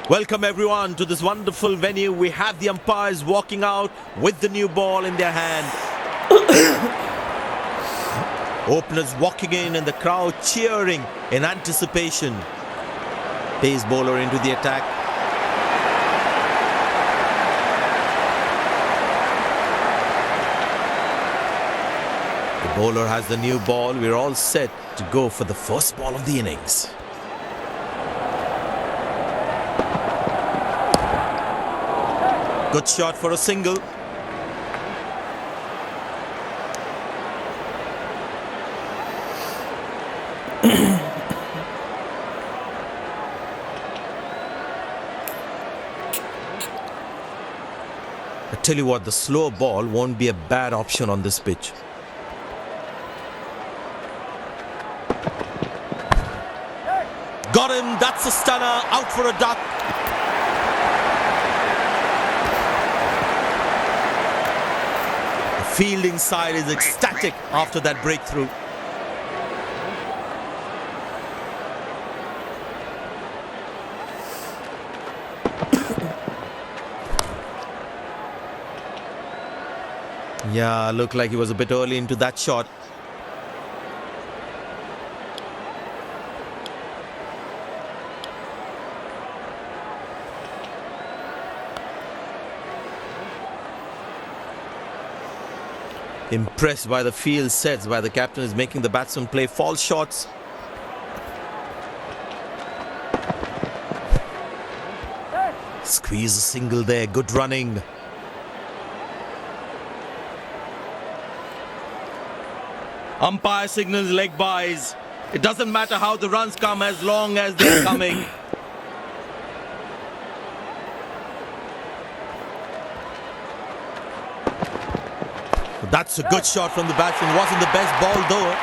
Welcome everyone to this wonderful venue. We have the umpires walking out with the new ball in their hand. Openers walking in and the crowd cheering in anticipation. Pace bowler into the attack. The bowler has the new ball. We're all set to go for the first ball of the innings. Good shot for a single. I tell you what, the slow ball won't be a bad option on this pitch. Got him, that's a stunner, out for a duck. The fielding side is ecstatic after that breakthrough. Yeah, looked like he was a bit early into that shot. Impressed by the field sets by the captain is making the batsman play false shots. Squeeze a single there, good running. Umpire signals leg byes. It doesn't matter how the runs come as long as they're coming. That's a good shot from the batsman. Wasn't the best ball though.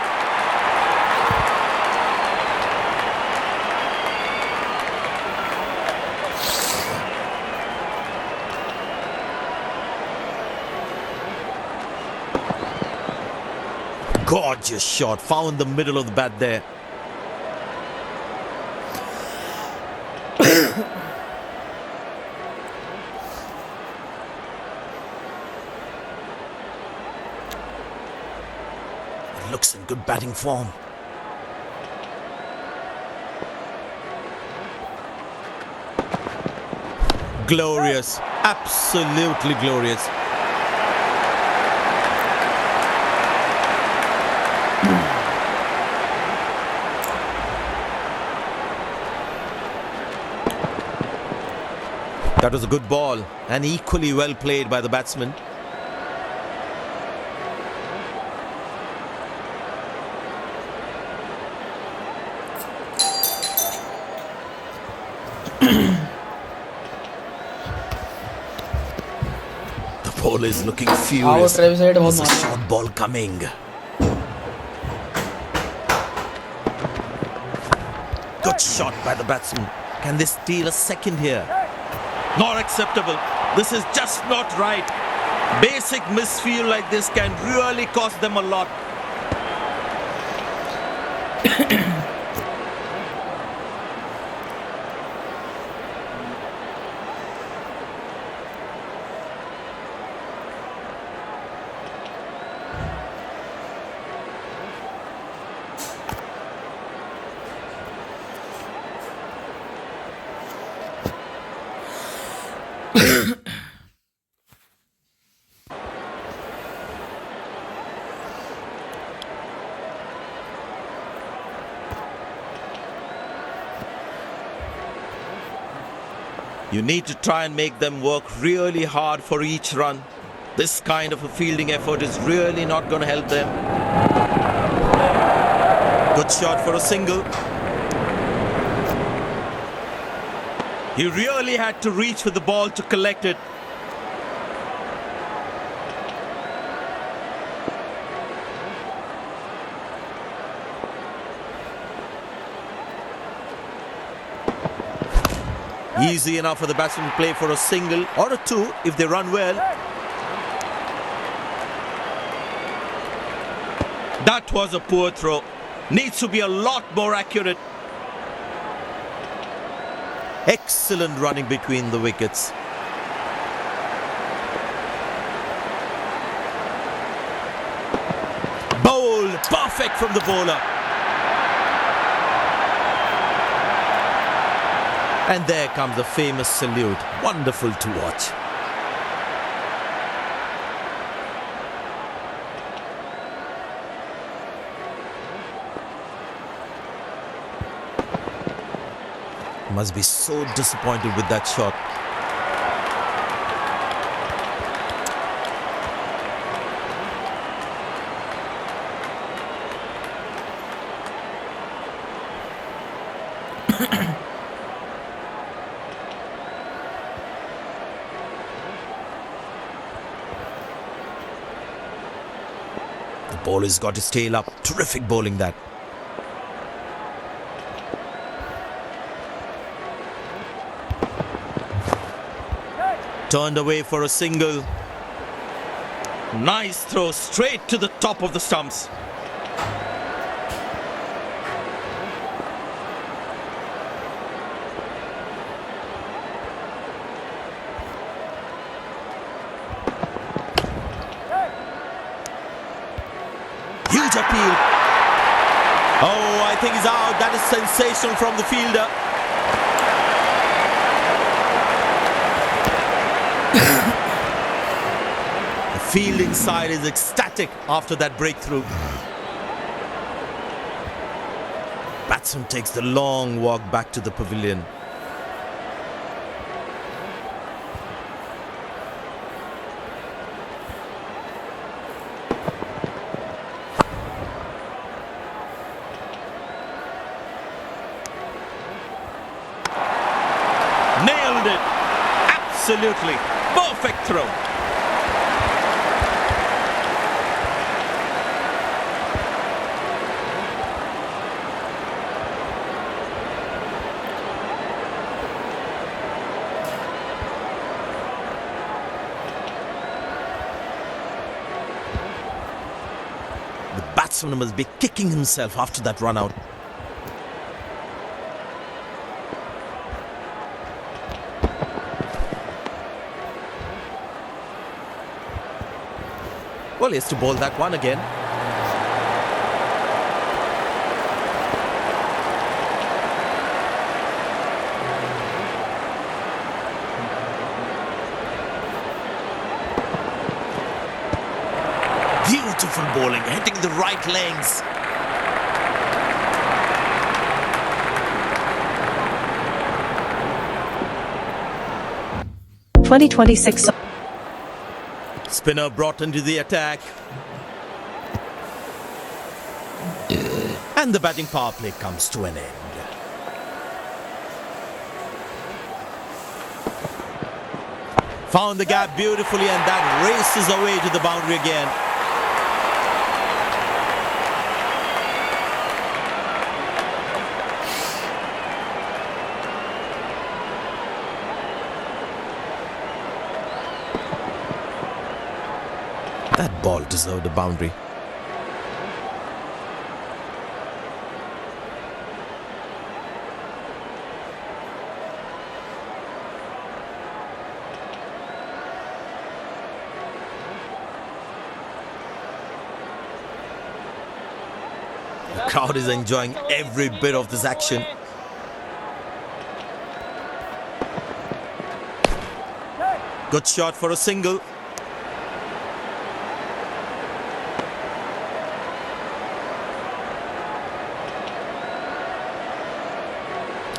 Gorgeous shot. Found the middle of the bat there. Looks in good batting form. Glorious. Absolutely glorious. That was a good ball and equally well played by the batsman. The ball is looking furious. There's a short ball coming. Good shot by the batsman. Can they steal a second here? Not acceptable. This is just not right. Basic misfield like this can really cost them a lot. You need to try and make them work really hard for each run. This kind of a fielding effort is really not going to help them. Good shot for a single. He really had to reach for the ball to collect it. Easy enough for the batsman to play for a single or a two if they run well. That was a poor throw. Needs to be a lot more accurate. Excellent running between the wickets. Bowled, perfect from the bowler. And there comes the famous salute. Wonderful to watch. Must be so disappointed with that shot. The bowler's got his tail up. Terrific bowling that. Turned away for a single. Nice throw straight to the top of the stumps. Huge appeal. Oh, I think he's out. That is sensational from the fielder. The fielding side is ecstatic after that breakthrough. Batsman takes the long walk back to the pavilion. Nailed it. Absolutely. Perfect throw. The batsman must be kicking himself after that run out. Well, he has to bowl that one again. Beautiful bowling, hitting the right legs. (2026) Spinner brought into the attack. And the batting power play comes to an end. Found the gap beautifully, and that races away to the boundary again. That ball deserved a boundary. The crowd is enjoying every bit of this action. Good shot for a single.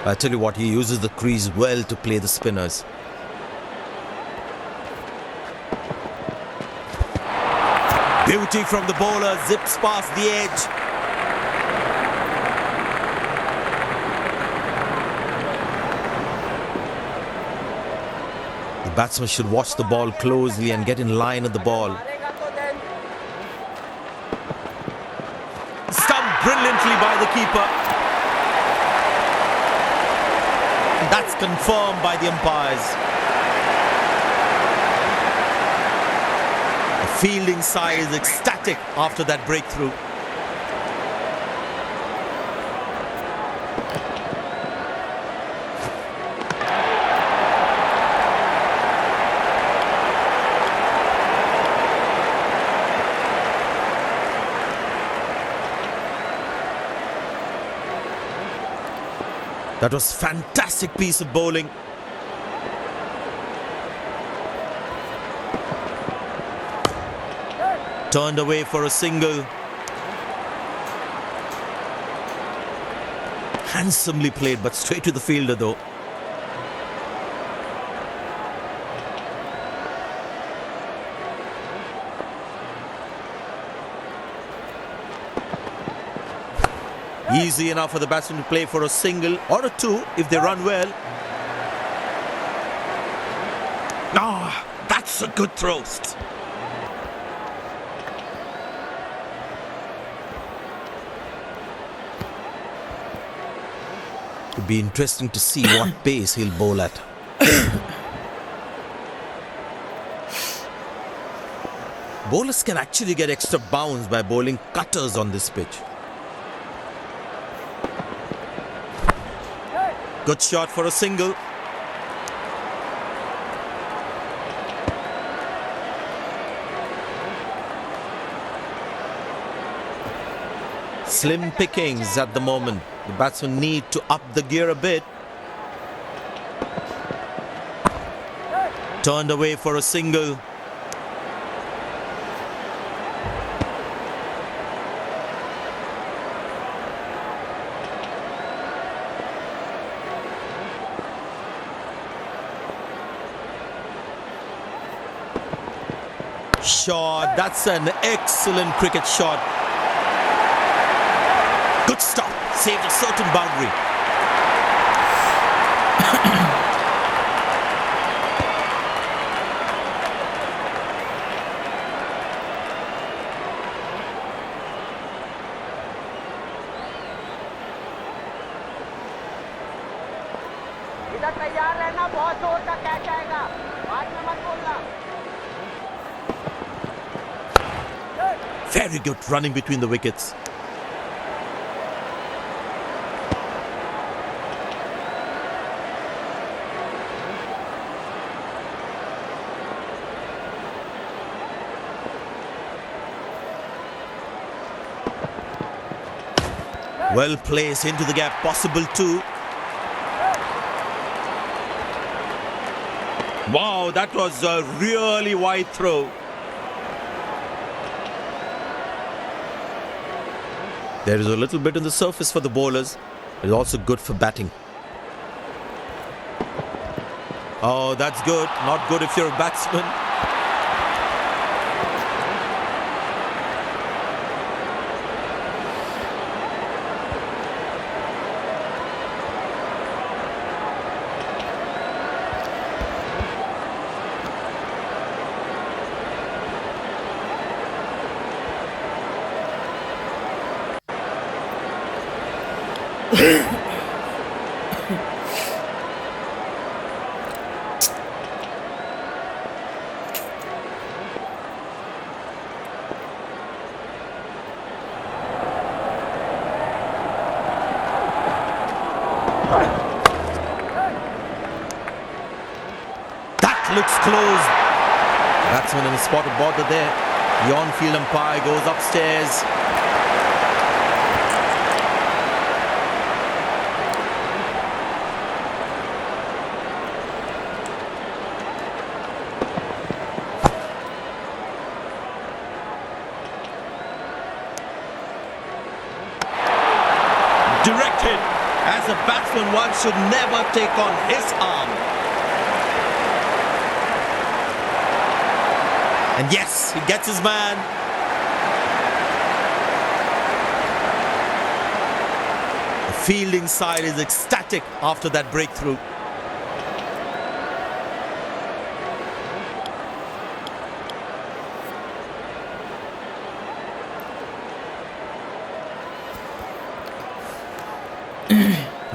I tell you what, he uses the crease well to play the spinners. Beauty from the bowler, zips past the edge. The batsman should watch the ball closely and get in line at the ball. Stumped brilliantly by the keeper. That's confirmed by the umpires. The fielding side is ecstatic after that breakthrough. That was fantastic piece of bowling. Turned away for a single. Handsomely played, but straight to the fielder though. Easy enough for the batsman to play for a single or a two if they run well. Ah, that's a good thrust. It'd be interesting to see what pace he'll bowl at. Bowlers can actually get extra bounce by bowling cutters on this pitch. Good shot for a single. Slim pickings at the moment. The batsmen need to up the gear a bit. Turned away for a single. Shot. That's an excellent cricket shot. Good stop. Saved a certain boundary. इधर तैयार रहना, बहुत जोर का catch आएगा, बाद में मत बोलना. Very good running between the wickets. Well placed into the gap, possible too. Wow, that was a really wide throw. There is a little bit on the surface for the bowlers. It's also good for batting. Oh, that's good. Not good if you're a batsman. That looks close. Batsman in a spot of bother there. The on-field umpire goes upstairs. Directed. As a batsman, one should never take on his arm. And yes, he gets his man. The fielding side is ecstatic after that breakthrough.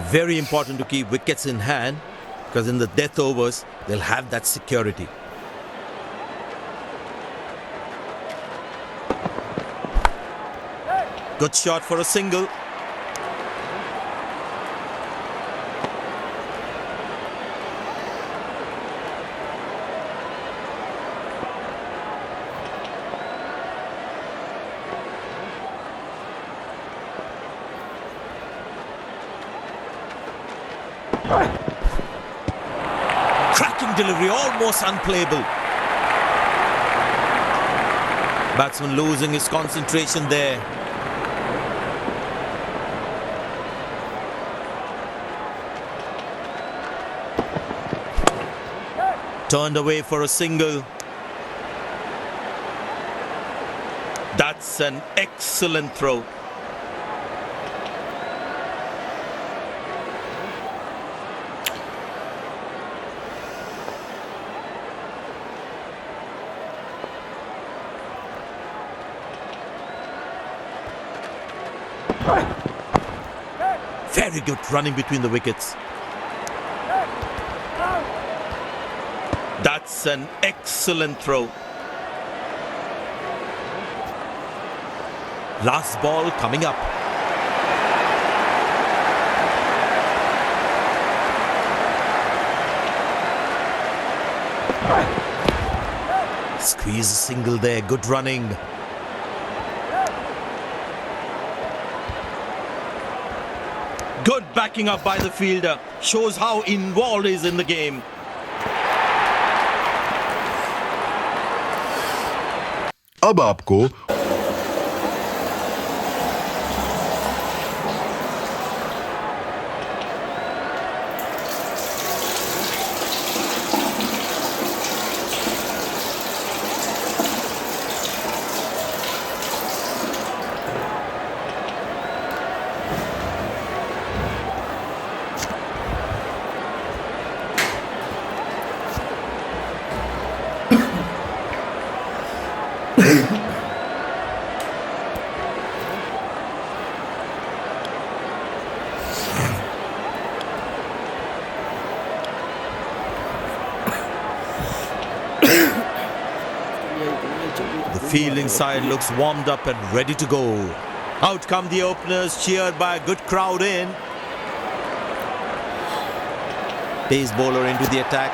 Very important to keep wickets in hand, because in the death overs, they'll have that security. Good shot for a single. Cracking delivery, almost unplayable. Batsman losing his concentration there. Turned away for a single. That's an excellent throw. Very good running between the wickets. That's an excellent throw. Last ball coming up. Squeeze a single there, good running. Good backing up by the fielder. Shows how involved he is in the game. अब आपको The fielding side looks warmed up and ready to go. Out come the openers, cheered by a good crowd in. Pace bowler into the attack.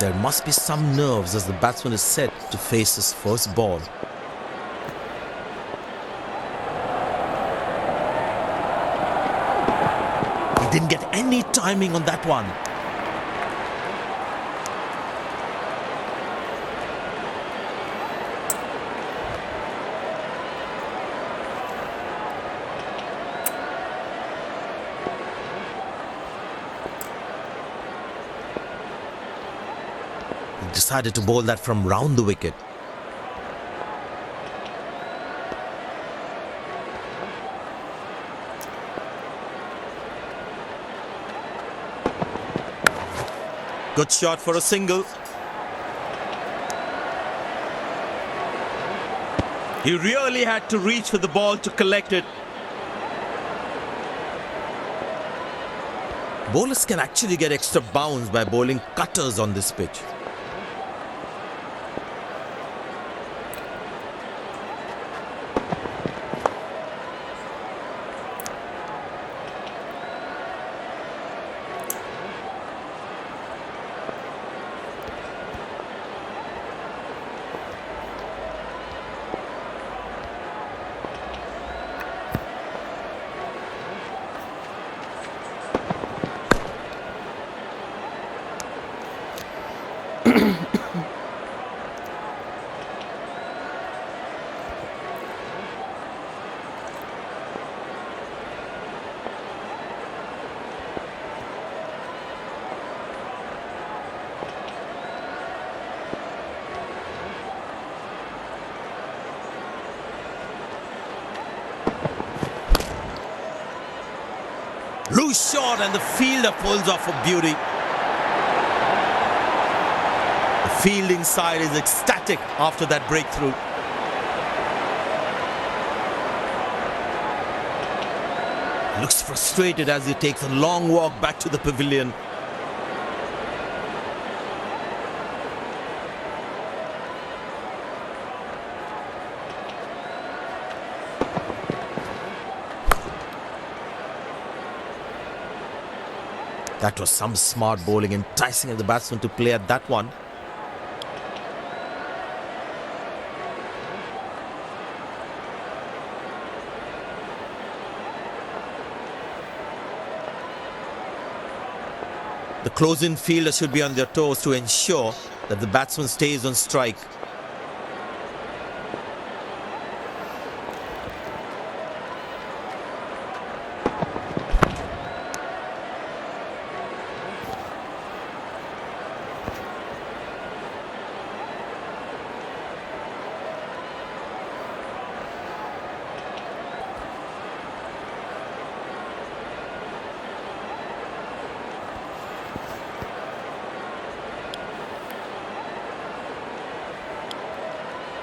There must be some nerves as the batsman is set to face his first ball. He didn't get any timing on that one. He decided to bowl that from round the wicket. Good shot for a single. He really had to reach for the ball to collect it. Bowlers can actually get extra bounce by bowling cutters on this pitch. Loose shot and the fielder pulls off a beauty. The fielding side is ecstatic after that breakthrough. Looks frustrated as he takes a long walk back to the pavilion. That was some smart bowling, enticing the batsman to play at that one. The close-in fielder should be on their toes to ensure that the batsman stays on strike.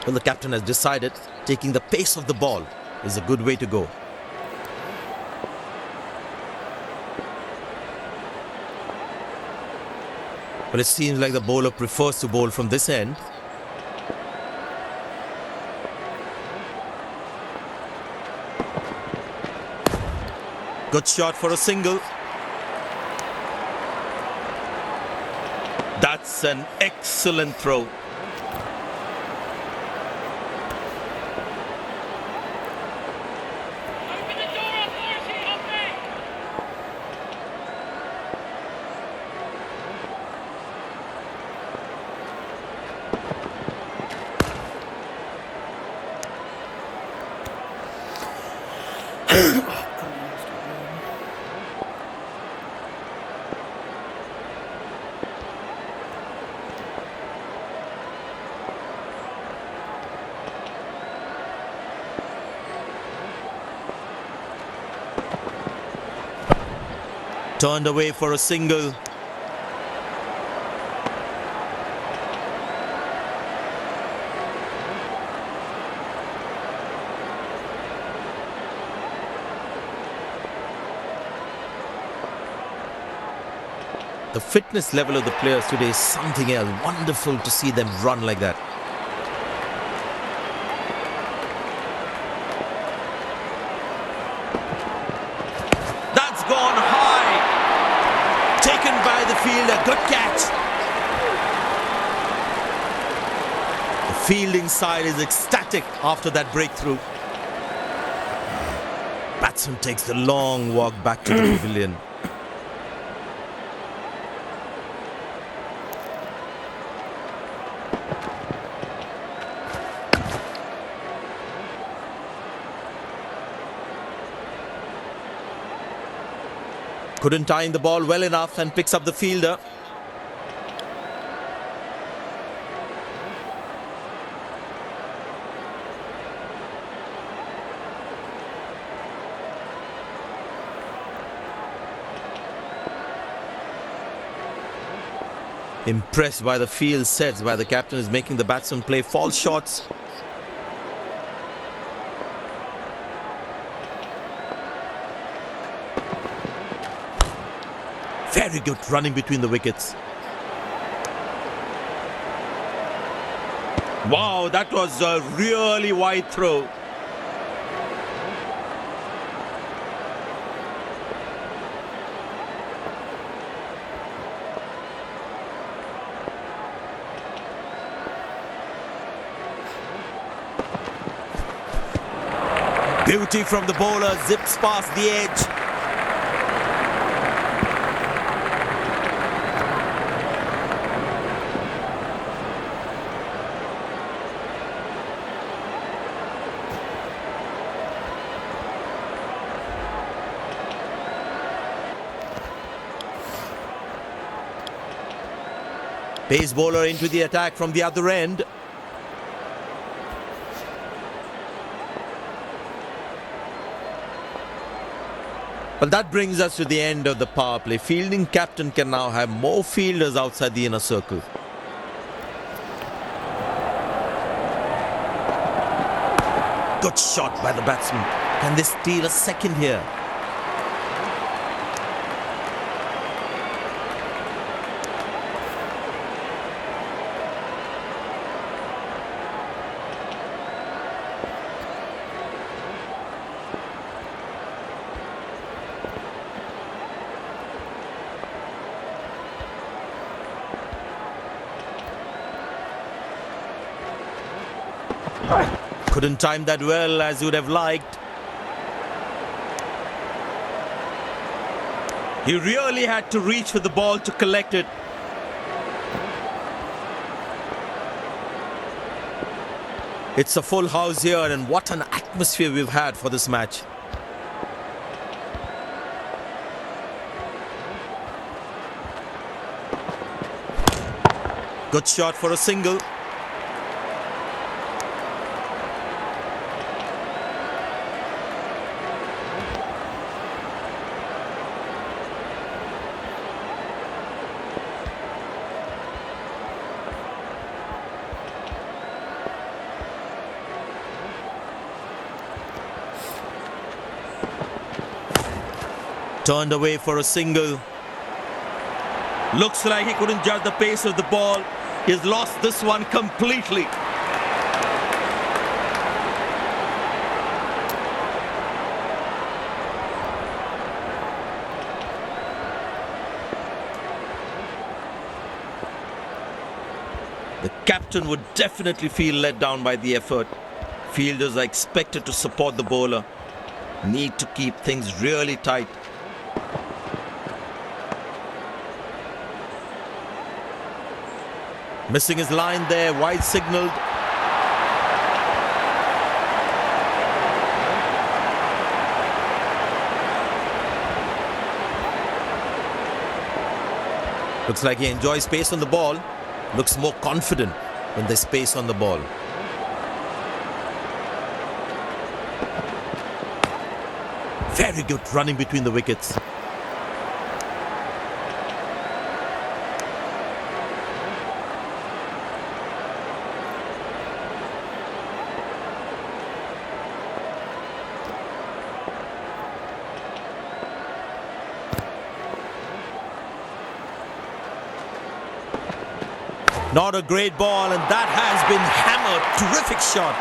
Well, the captain has decided taking the pace of the ball is a good way to go. But it seems like the bowler prefers to bowl from this end. Good shot for a single. That's an excellent throw. Turned away for a single. The fitness level of the players today is something else. Wonderful to see them run like that. That's gone high. Taken by the fielder. Good catch. The fielding side is ecstatic after that breakthrough. Batsman takes the long walk back to the pavilion. Couldn't time the ball well enough and picks up the fielder. Impressed by the field sets by the captain is making the batsman play false shots. Very good running between the wickets. Wow, that was a really wide throw. Beauty from the bowler, zips past the edge. Pace bowler into the attack from the other end. Well, that brings us to the end of the power play. Fielding captain can now have more fielders outside the inner circle. Good shot by the batsman. Can they steal a second here? Couldn't time that well as you would have liked. He really had to reach for the ball to collect it. It's a full house here, and what an atmosphere we've had for this match. Good shot for a single. Turned away for a single. Looks like he couldn't judge the pace of the ball. He's lost this one completely. The captain would definitely feel let down by the effort. Fielders are expected to support the bowler. Need to keep things really tight. Missing his line there, wide signalled. Looks like he enjoys space on the ball. Looks more confident when there's space on the ball. Very good running between the wickets. Not a great ball, and that has been hammered. Terrific shot.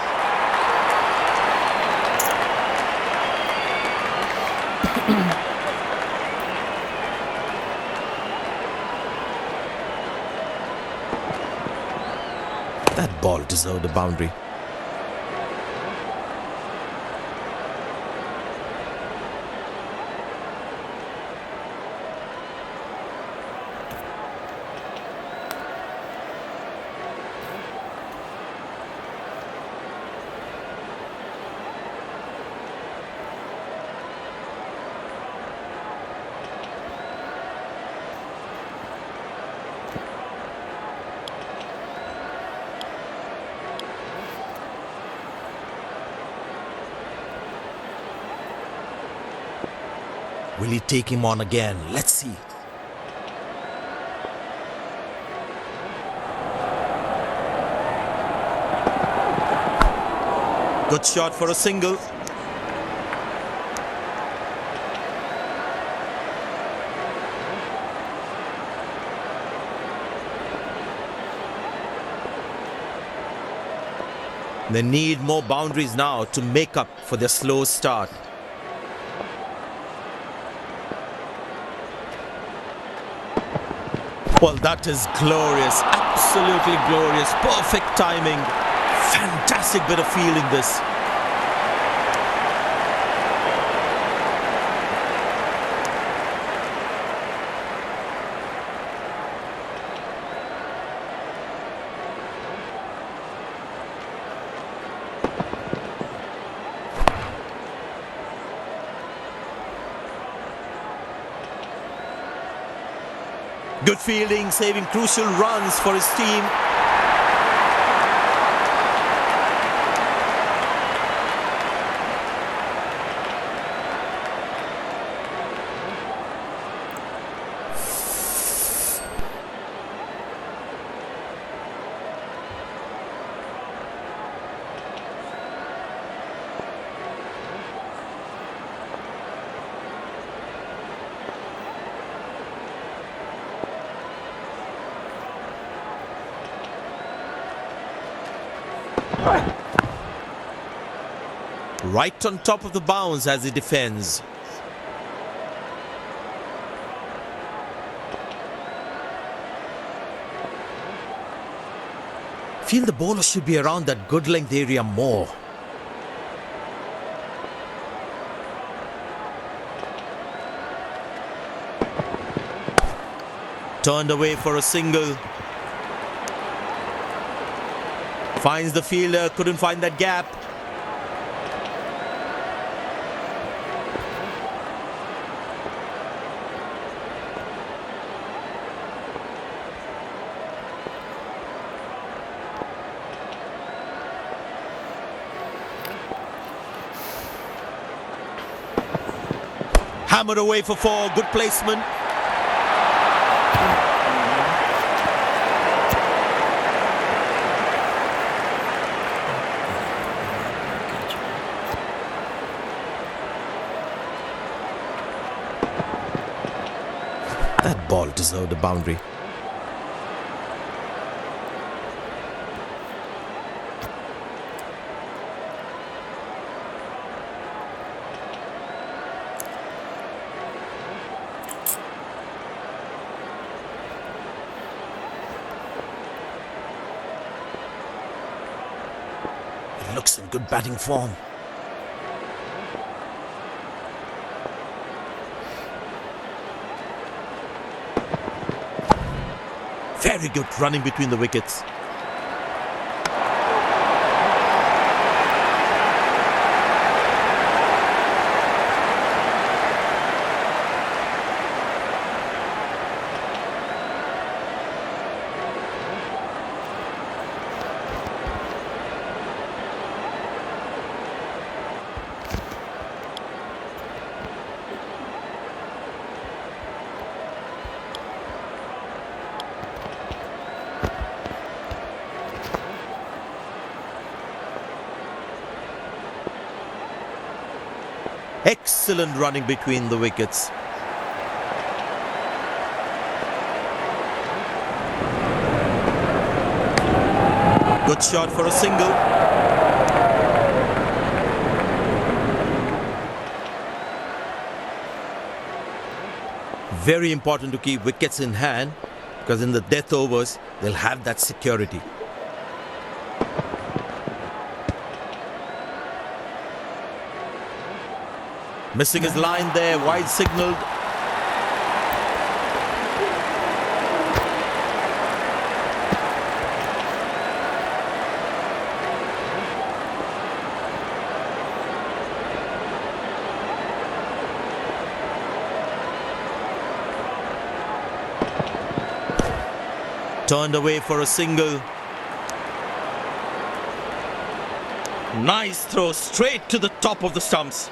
That ball deserved a boundary. Will he take him on again? Let's see. Good shot for a single. They need more boundaries now to make up for their slow start. Well, that is glorious, absolutely glorious, perfect timing, fantastic bit of fielding this. Good fielding, saving crucial runs for his team. Right on top of the bounce as he defends. Feel the bowler should be around that good length area more. Turned away for a single. Finds the fielder, couldn't find that gap. Hammered away for 4, good placement. That ball deserved a boundary. He looks in good batting form. Very good running between the wickets. Excellent running between the wickets. Good shot for a single. Very important to keep wickets in hand, because in the death overs, they'll have that security. Missing his line there, wide signalled. Turned away for a single. Nice throw straight to the top of the stumps.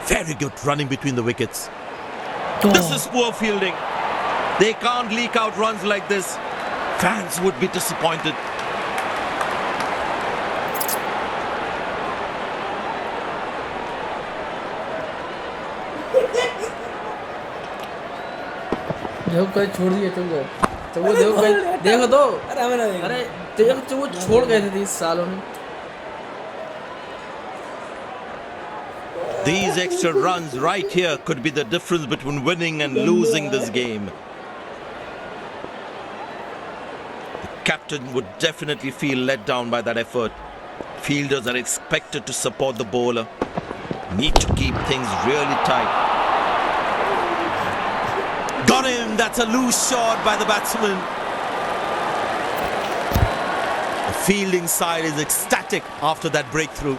Very good running between the wickets. This is poor fielding. They can't leak out runs like this. Fans would be disappointed. देखो कहीं छोड़ दिए तुमको तो वो देखो कहीं देखो तो अरे देखो तो वो छोड़ गए थे 30 सालों में. These extra runs right here could be the difference between winning and losing this game. The captain would definitely feel let down by that effort. Fielders are expected to support the bowler. Need to keep things really tight. Got him! That's a loose shot by the batsman. The fielding side is ecstatic after that breakthrough.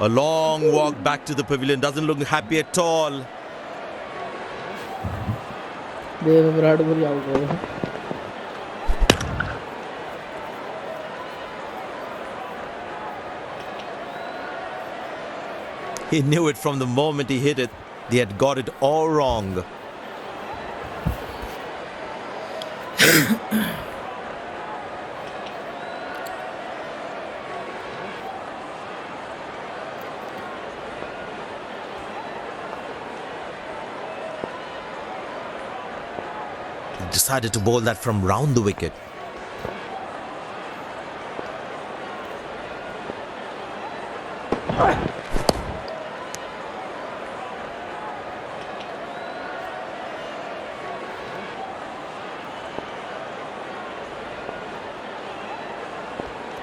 A long walk back to the pavilion, doesn't look happy at all. देखो Virat Kohli out हो गया. He knew it from the moment he hit it. They had got it all wrong. He decided to bowl that from round the wicket.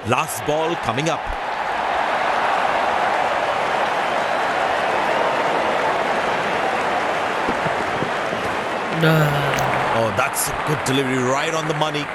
Last ball coming up. Oh, that's a good delivery, right on the money.